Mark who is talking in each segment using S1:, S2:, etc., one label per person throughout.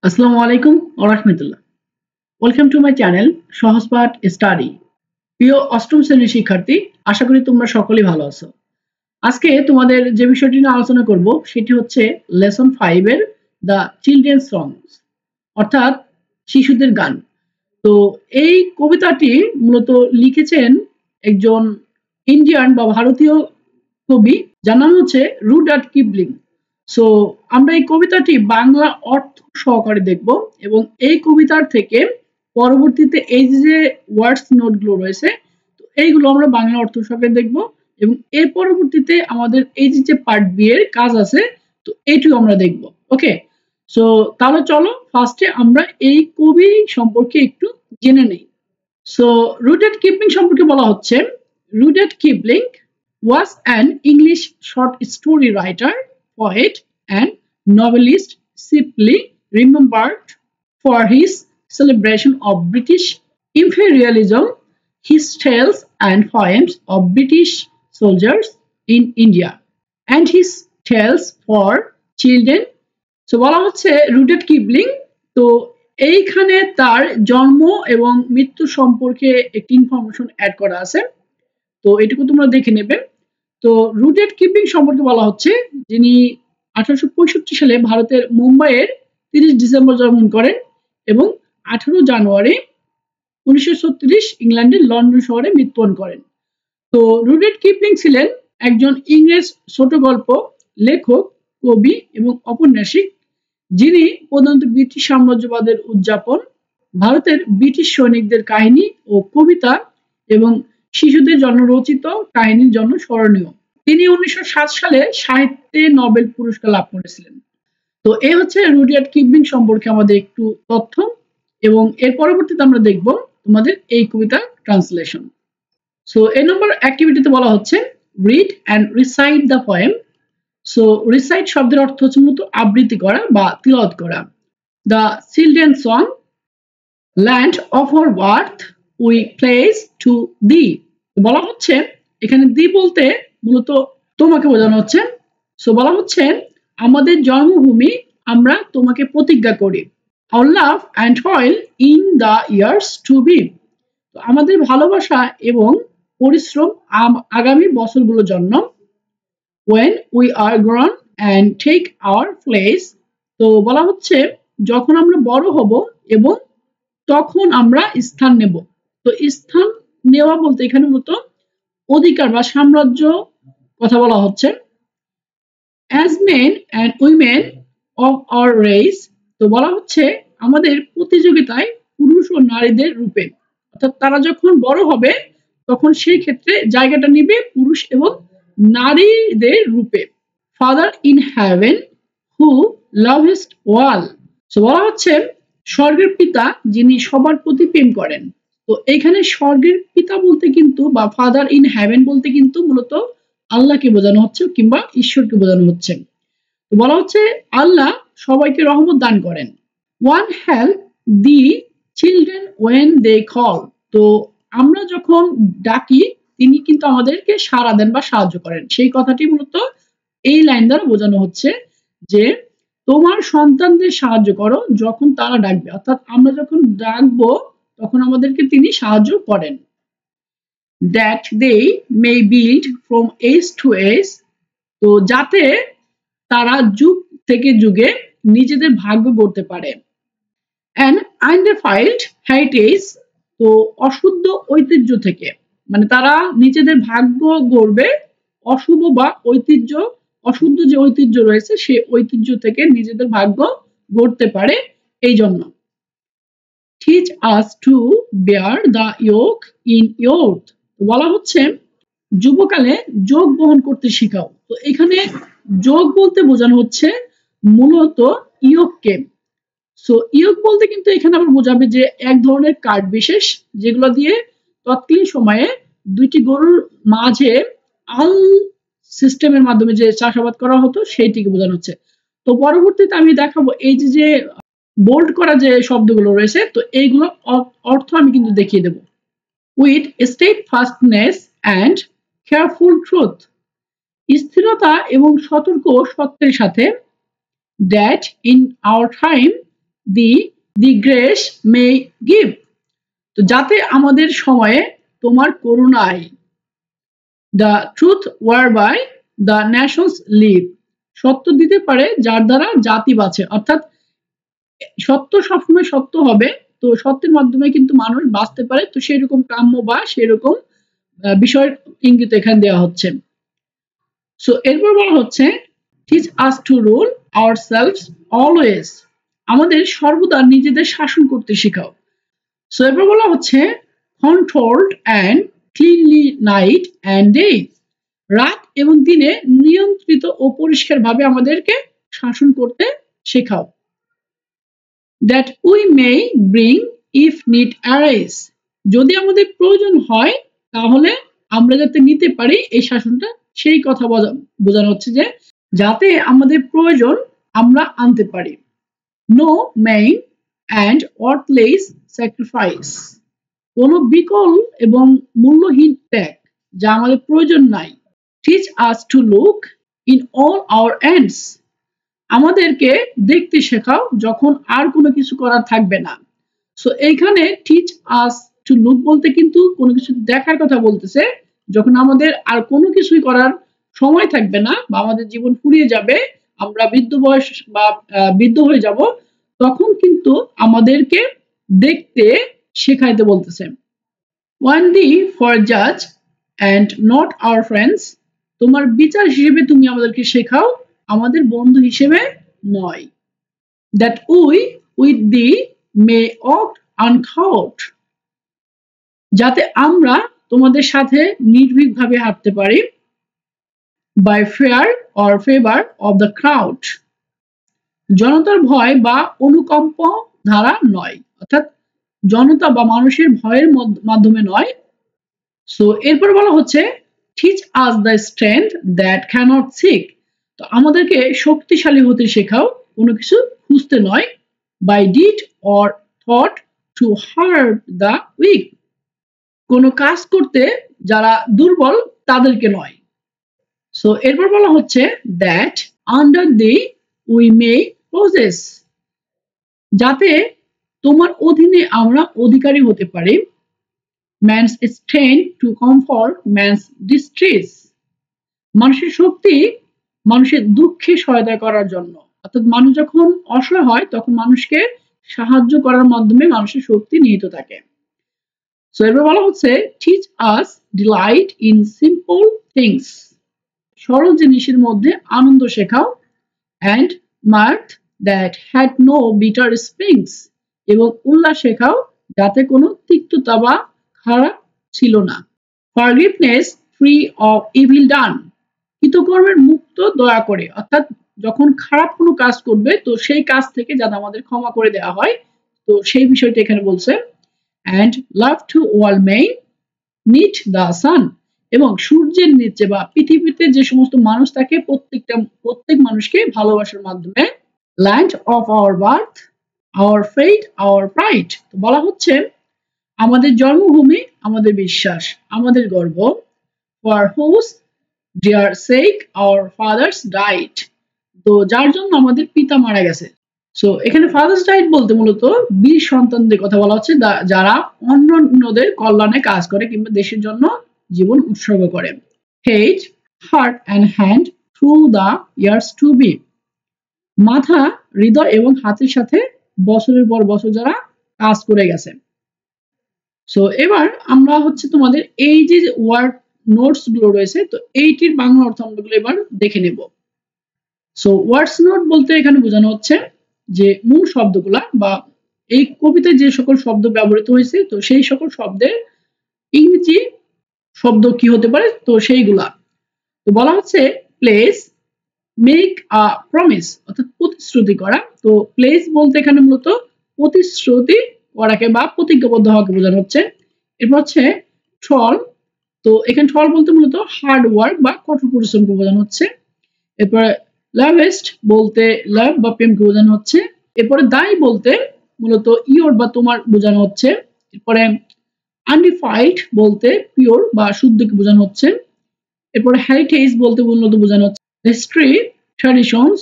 S1: আসসালামু আলাইকুম ওয়া রাহমাতুল্লাহ। Welcome to my channel Sahajpath study. প্রিয় অষ্টম শ্রেণীর শিক্ষার্থী, আশা করি তোমরা সকলেই ভালো আছো। আজকে তোমাদের যে বিষয়টি নিয়ে আলোচনা করব সেটি হচ্ছে লেসন 5 এর দ্য চিলড্রেন্স সংস, অর্থাৎ শিশুদের গান। তো এই কবিতাটি মূলত লিখেছেন একজন ইন্ডিয়ান বা ভারতীয় কবি, যার নাম হচ্ছে রুডার্ড কিপলিং। সো আমরা এই কবিতাটি বাংলা অর্থ সহকারে দেখব এবং এই কবিতার থেকে পরবর্তীতে এই যে ওয়ার্ডস নোটগুলো রয়েছে, তো এইগুলো আমরা বাংলা অর্থ সহকারে দেখব এবং এর পরবর্তীতে আমাদের এই যে পার্ট বি এর কাজ আছে, তো এইটিও আমরা দেখব। ওকে, সো তাহলে চলো ফার্স্টে আমরা এই কবি সম্পর্কে একটু জেনে নেই। সো রুডার্ড কিপলিং সম্পর্কে বলা হচ্ছে, রুডার্ড Kipling was an English short story writer, poet, and novelist, chiefly remembered for his celebration of British imperialism, his tales and poems of British soldiers in India, and his tales for children. So বলা হচ্ছে রুডার্ড Kipling, তো এইখানে তার জন্ম এবং মৃত্যু সম্পর্কে একটি ইনফরমেশন অ্যাড করা আছে, তো এটুকু তোমরা দেখে নেবে। তো রুডার্ড কিপলিং সম্পর্কে বলা হচ্ছে, যিনি 1865 সালে ভারতের মুম্বাইয়ের 30 ডিসেম্বর জন্মগ্রহণ করেন এবং 18 জানুয়ারি 1936 ইংল্যান্ডের লন্ডন শহরে মৃত্যুবরণ করেন। তো রুডার্ড কিপলিং ছিলেন একজন ইংরেজ ছোট গল্প লেখক, কবি এবং ঔপন্যাসিক, যিনি প্রধানত ব্রিটিশ সাম্রাজ্যবাদের উদযাপন, ভারতের ব্রিটিশ সৈনিকদের কাহিনী ও কবিতা এবং শিশুদের জন্য রচিত কাহিনীর জন্য স্মরণীয়। তিনি 1907 সালে সাহিত্যে নোবেল পুরস্কার লাভ করেছিলেন। তো এই হচ্ছে রুডার্ড কিপলিং সম্পর্কে আমাদের একটু তথ্য, এবং এর পরবর্তীতে আমরা দেখব তোমাদের এই কবিতার ট্রান্সলেশন। সো এই নম্বর অ্যাক্টিভিটিতে বলা হচ্ছে read and recite the poem. So recite শব্দের অর্থ হচ্ছে মূলত আবৃত্তি করা বা তিলাওয়াত করা। The children song, land of our birth we place to the. বলা হচ্ছে এখানে দি বলতে মূলত তোমাকে বোঝানো হচ্ছে। সো বলা হচ্ছে আমাদের জন্মভূমি আমরা তোমাকে প্রতিজ্ঞা করি। Our love and toil in the years to be, তো আমাদের ভালোবাসা এবং পরিশ্রম আগামী বছরগুলোর জন্য। When we are grown and take our place, তো বলা হচ্ছে যখন আমরা বড় হব এবং তখন আমরা স্থান নেব। তো স্থান নেওয়া বলতে এখানে মূলত অধিকার বা সাম্রাজ্য কথা বলা হচ্ছে। As men and women of our race, তো বলা হচ্ছে আমাদের প্রতিযোগিতায় পুরুষ ও নারীদের রূপে, অর্থাৎ তারা যখন বড় হবে তখন সেই ক্ষেত্রে জায়গাটা নিবে পুরুষ এবং নারীদের রূপে। Father in heaven who lovest all, তো বলা হচ্ছে স্বর্গের পিতা যিনি সবার প্রতি প্রেম করেন। তো এখানে স্বর্গের পিতা বলতে কিন্তু বা ফাদার ইন হেভেন বলতে কিন্তু মূলত আল্লাহকে বোঝানো হচ্ছে কিংবা ঈশ্বরকে বোঝানো হচ্ছে। তো বলা হচ্ছে আল্লাহ সবাইকে রহমত দান করেন। One help the children when they call, তো আমরা যখন ডাকি তিনি কিন্তু আমাদেরকে সাড়া দেন বা সাহায্য করেন। সেই কথাটি মূলত এই লাইন দ্বারা বোঝানো হচ্ছে যে তোমার সন্তানদের সাহায্য করো যখন তারা ডাকবে, অর্থাৎ আমরা যখন ডাকবো তখন আমাদেরকে তিনি সাহায্য করেন। That they may build from age to age, তো যাতে তারা যুগ থেকে যুগে নিজেদের ভাগ্য গড়তে পারে। And undefiled heritage, তো অশুদ্ধ ঐতিহ্য থেকে, মানে তারা নিজেদের ভাগ্য গড়বে অশুভ বা ঐতিহ্য, অশুদ্ধ যে ঐতিহ্য রয়েছে সেই ঐতিহ্য থেকে নিজেদের ভাগ্য গড়তে পারে এই জন্য। Teach us to bear the yoke in youth, বলা হচ্ছে যুবকালে যোগ বহন করতে শিখাও। তো এখানে যোগ বলতে বোঝানো হচ্ছে মূলত ইয়ককে। সো ইয়ক বলতে কিন্তু এখানে আবার বোঝাবে যে এক ধরনের কাঠ বিশেষ যেগুলো দিয়ে তৎকালীন সময়ে দুইটি গরুর মাঝে আল সিস্টেমের মাধ্যমে যে চাষাবাদ করা হতো সেইটিকে বোঝানো হচ্ছে। তো পরবর্তীতে আমি দেখাবো এই যে বোল্ড করা যে শব্দগুলো রয়েছে, তো এইগুলো অর্থ আমি কিন্তু দেখিয়ে দেব। উইথ স্টেডফাস্টনেস অ্যান্ড কেয়ারফুল ট্রুথ, স্থিরতা এবং সতর্ক সত্যের সাথে। That in our time the grace may give, তো যাতে আমাদের সময়ে তোমার করুণায়, the truth whereby the nations live, সত্য দিতে পারে যার দ্বারা জাতি বাঁচে, অর্থাৎ সত্য সবসময় সত্য হবে, তো সত্যের মাধ্যমে কিন্তু মানুষ বাঁচতে পারে, তো সেরকম কাম্য বা সেরকম বিষয়ের ইঙ্গিত এখানে দেওয়া হচ্ছে। সো এরপর বলা হচ্ছে teach us to rule ourselves always, আমাদের সর্বদা নিজেদের শাসন করতে শেখাও। সো এরপর বলা হচ্ছে controlled and cleanly night and day, রাত এবং দিনে নিয়ন্ত্রিত ও পরিষ্কারভাবে আমাদেরকে শাসন করতে শেখাও। that we may bring if need arise, যদি আমাদের প্রয়োজন হয় তাহলে আমরা যাতে নিতে পারি এই শাসনটা, সেই কথা বোঝানো হচ্ছে যে যাতে আমাদের প্রয়োজন আমরা আনতে পারি। no main and worthless sacrifice, কোনো বিকল এবং মূল্যহীন ত্যাগ যা আমাদের প্রয়োজন নাই। teach us to look in all our ends, আমাদেরকে দেখতে শেখাও যখন আর কোনো কিছু করার থাকবে না। সো এইখানে টিচ আস টু লুক বলতে কিন্তু কোনো কিছু দেখার কথা বলতেছে, যখন আমাদের আর কোনো কিছুই করার সময় থাকবে না বা আমাদের জীবন ফুরিয়ে যাবে, আমরা বৃদ্ধ বয়স বা বৃদ্ধ হয়ে যাব, তখন কিন্তু আমাদেরকে দেখতে শেখাইতে বলতেছে। ওয়ান দি ফর জাজ অ্যান্ড নট আওয়ার ফ্রেন্ডস, তোমার বিচার হিসেবে তুমি আমাদেরকে শেখাও, আমাদের বন্ধু হিসেবে নয়। that we with thee may walk uncaught, যাতে আমরা তোমাদের সাথে নির্ভীকভাবে হাঁটতে পারি। by fear or favor of the crowd, জনতার ভয় বা অনুকম্প ধারা নয়, অর্থাৎ জনতা বা মানুষের ভয়ের মাধ্যমে নয়। সো এরপর বলা হচ্ছে teach us the strength that cannot seek, তো আমাদেরকে শক্তিশালী হতে শেখাও, কোনো কিছু খুঁজতে নয়। by deed or thought to hurt the weak, কোনো কাজ করতে যারা দুর্বল তাদেরকে নয়। সো এরপর বলা হচ্ছে that under thee we may possess, যাতে তোমার অধীনে আমরা অধিকারী হতে পারি। man's strength to comfort man's distress, মানুষের শক্তি মানুষের দুঃখে সহায়তা করার জন্য, অর্থাৎ মানুষ যখন অসহায় হয় তখন মানুষকে সাহায্য করার মাধ্যমে মানুষের শক্তি নিহিত থাকে। সো এরপর বলা হচ্ছে teach us delight in simple things, সরল জিনিসের মধ্যে আনন্দ শেখাও। and mirth that had no bitter springs, এবং উল্লাস শেখাও যাতে কোনো তিক্ততা বা খারাপ ছিল না। forgiveness free of evil done, কৃতকর্মের মুক্ত দয়া করে, অর্থাৎ যখন খারাপ কোনো কাজ করবে তো সেই কাজ থেকে যাতে আমাদের ক্ষমা করে দেওয়া হয়, তো সেই বিষয়টা এখানে বলছে। and love to all men meet the sun, এবং সূর্যের নিচে বা পৃথিবীতে যে সমস্ত মানুষ থাকে প্রত্যেক মানুষকে ভালোবাসার মাধ্যমে। land of our birth our faith our pride, তো বলা হচ্ছে আমাদের জন্মভূমি আমাদের বিশ্বাস আমাদের গর্ব। for whose dear sake our fathers died, তো যার জন্য আমাদের পিতা মারা গেছে। সো এখানে ফাদার্স ডাইড বলতে মূলত বীর সন্তানদের কথা বলা হচ্ছে, যারা অন্যদের কল্যাণে কাজ করে কিংবা দেশের জন্য জীবন উৎসর্গ করে। head heart and hand through the years to be, মাথা হৃদয় এবং হাতের সাথে বছরের পর বছর যারা কাজ করে গেছে। সো এবার আমরা হচ্ছে তোমাদের এই যে ওয়ার্ড নোটস গুলো রয়েছে, তো এইটির বাংলা অর্থ আমরা এবার দেখে নেব। সো ওয়ার্ডস নোট বলতে এখানে বোঝানো হচ্ছে যে মূল শব্দগুলা বা এই কবিতায় যে সকল শব্দ ব্যবহৃত হয়েছে, তো সেই সকল শব্দের ইংরেজি শব্দ কি হতে পারে, তো সেইগুলা। তো বলা হচ্ছে প্লেস মেক আ প্রমিস, অর্থাৎ প্রতিশ্রুতি করা। তো প্লেস বলতে এখানে মূলত প্রতিশ্রুতি করাকে বা প্রতিজ্ঞাবদ্ধ হওয়াকে বোঝানো হচ্ছে। এরপর হচ্ছে ট্রল, তো এখানে ট্রল বলতে মূলত হার্ড ওয়ার্ক বা কঠোর পরিশ্রমকে বোঝানো হচ্ছে। এরপরে লাভেস্ট বলতে লাভ বা প্রেমকে বোঝানো হচ্ছে। এরপরে দাই বলতে মূলত ইয়োর বা তোমার বোঝানো হচ্ছে। এরপরে আনডিফাইড বলতে পিওর বা শুদ্ধকে বোঝানো হচ্ছে। এরপরে হেরিটেজ বলতে মূলত বোঝানো হচ্ছে history traditions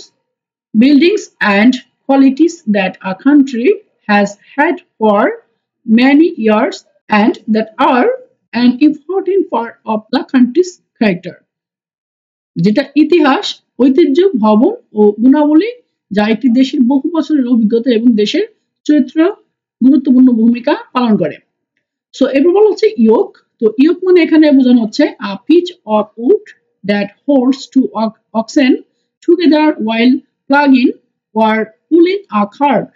S1: buildings and qualities that a country has had for many years and that are an important part of the country's character. যেটা ইতিহাস, ঐতিহ্য, ভবন ও গুণাবলী যা একটি দেশের বহু বছরের অভিজ্ঞতা এবং দেশের চরিত্র গুরুত্বপূর্ণ ভূমিকা পালন করে। সো এবার বলা হচ্ছে ইয়োক। তো ইয়োক মানে এখানে বোঝানো হচ্ছে a piece of wood that holds two oxen together while plugging or pulling a cart.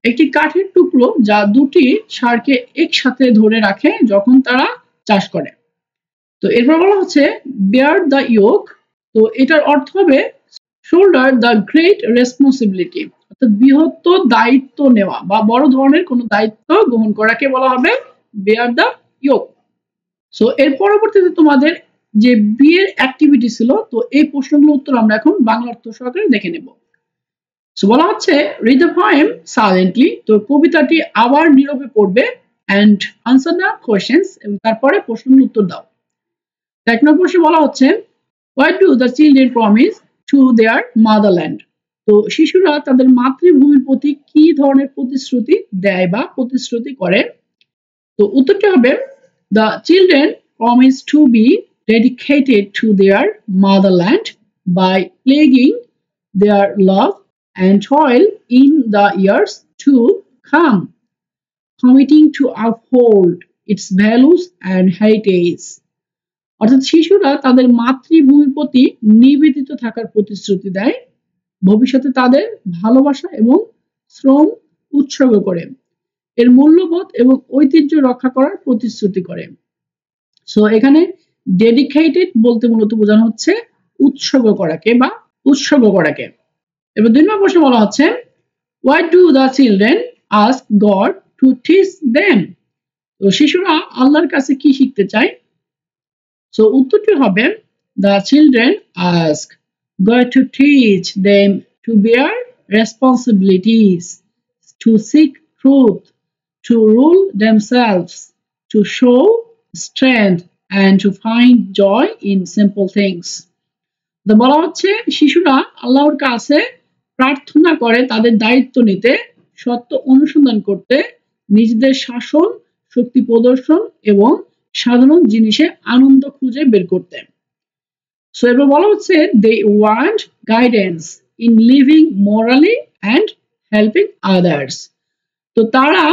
S1: একটি কাঠের টুকরো যা দুটি ষাঁড়কে একসাথে ধরে রাখে যখন তারা চাষ করে। তো এরপর বলা হচ্ছে bear the yoke। তো এটার অর্থ হবে shoulder the great responsibility, অর্থাৎ বৃহত্তর দায়িত্ব নেওয়া বা বড় ধরনের কোনো দায়িত্ব গ্রহণ করাকে বলা হবে bear the yoke। সো এর পরবর্তীতে তোমাদের যে বিয়ের অ্যাক্টিভিটি ছিল, তো এই প্রশ্নগুলোর উত্তর আমরা এখন বাংলা অর্থ সহকারে দেখে নেব। সো বলা হচ্ছে read the poem silently। তো কবিতাটি আবার নীরবে পড়বে and answer the questions, এবং তারপরে প্রশ্নের উত্তর দাও। এক নম্বর প্রশ্নে বলা হচ্ছে what do the children promise to their motherland? তো শিশুরা তাদের মাতৃভূমির প্রতি কি ধরনের প্রতিশ্রুতি দেয় বা প্রতিশ্রুতি করে? তো উত্তরটি হবে the children promise to be dedicated to their motherland by pledging their love and toil in the years to come, committing to uphold its values and heritage. অর্থাৎ শিশুরা তাদের মাতৃভূমির প্রতি নিবেদিত থাকার প্রতিশ্রুতি দেয়, ভবিষ্যতে তাদের ভালোবাসা এবং শ্রম উৎসর্গ করে, এর মূল্যবোধ এবং ঐতিহ্য রক্ষা করার প্রতিশ্রুতি করে। সো এখানে ডেডিকেটেড বলতে মূলত বোঝানো হচ্ছে উৎসর্গ করাকে বা উৎসর্গ করাকে। এবার 2 নম্বর প্রশ্নে বলা হচ্ছে why do the children ask God to teach them? তো শিশুরা আল্লাহর কাছে কি শিখতে চায়? সো উত্তরটি হবে the children ask God to teach them to bear responsibilities, to seek truth, to rule themselves, to show strength and to find joy in simple things. তো বলা হচ্ছে শিশুরা আল্লাহর কাছে প্রার্থনা করে তাদের দায়িত্ব নিতে, সত্য অনুসন্ধান করতে, নিজেদের শাসন শক্তি প্রদর্শন এবং সাধারণ জিনিসে আনন্দ খুঁজে বের করতে। সো এবার বলা হচ্ছে they want guidance in living morally and helping others। তো তারা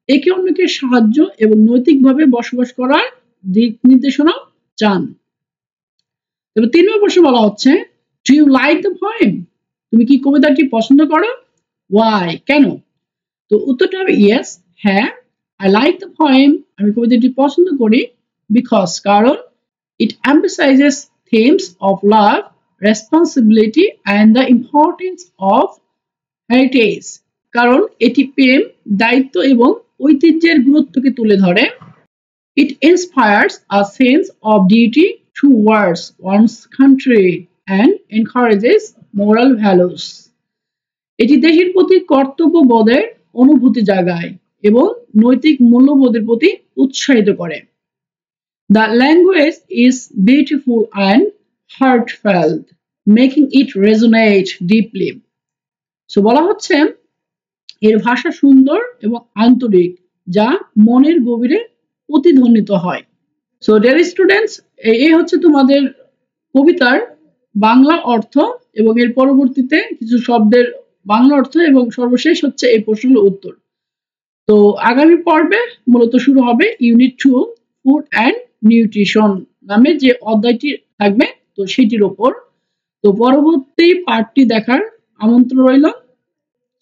S1: একে অন্যকে সাহায্য এবং নৈতিকভাবে বসবাস করার দিক নির্দেশনা চান। এবার 3 নম্বর প্রশ্নে বলা হচ্ছে do you like the poem? তুমি কি কবিতাটি পছন্দ করো? why, কেন? তো উত্তরটা হবে yes, হ্যাঁ, I like the poem, আমি কবিতাটি পছন্দ করি because, কারণ it emphasizes themes of love, responsibility and the importance of heritage, কারণ এটি প্রেম, দায়িত্ব এবং ঐতিহ্যের গুরুত্বকে তুলে ধরে। It inspires a sense of duty towards one's country and encourages moral values, এটি দেশের প্রতি কর্তব্যবোধের অনুভূতি জাগায় এবং নৈতিক মূল্যবোধের প্রতি উৎসাহিত করে। The language is beautiful and heartfelt, making it resonate deeply. So বলা হচ্ছে এর ভাষা সুন্দর এবং আন্তরিক, যা মনের গভীরে প্রতিধ্বনিত হয়। সো ডিয়ার স্টুডেন্টস, এই হচ্ছে তোমাদের কবিতার বাংলা অর্থ এবং এর পরবর্তীতে কিছু শব্দের বাংলা অর্থ এবং সর্বশেষ হচ্ছে এই প্রশ্নের উত্তর। তো আগামী পর্বে মূলত শুরু হবে ইউনিট 2 ফুড অ্যান্ড নিউট্রিশন নামে যে অধ্যায়টি থাকবে, তো সেটির উপর। তো পরবর্তী পার্টটি দেখার আমন্ত্রণ রইল।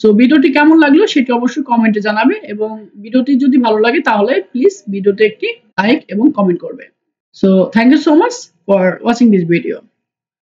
S1: সো ভিডিওটি কেমন লাগলো সেটি অবশ্যই কমেন্টে জানাবে, এবং ভিডিওটি যদি ভালো লাগে তাহলে প্লিজ ভিডিওতে একটি লাইক এবং কমেন্ট করবে। So thank you so much for watching this video.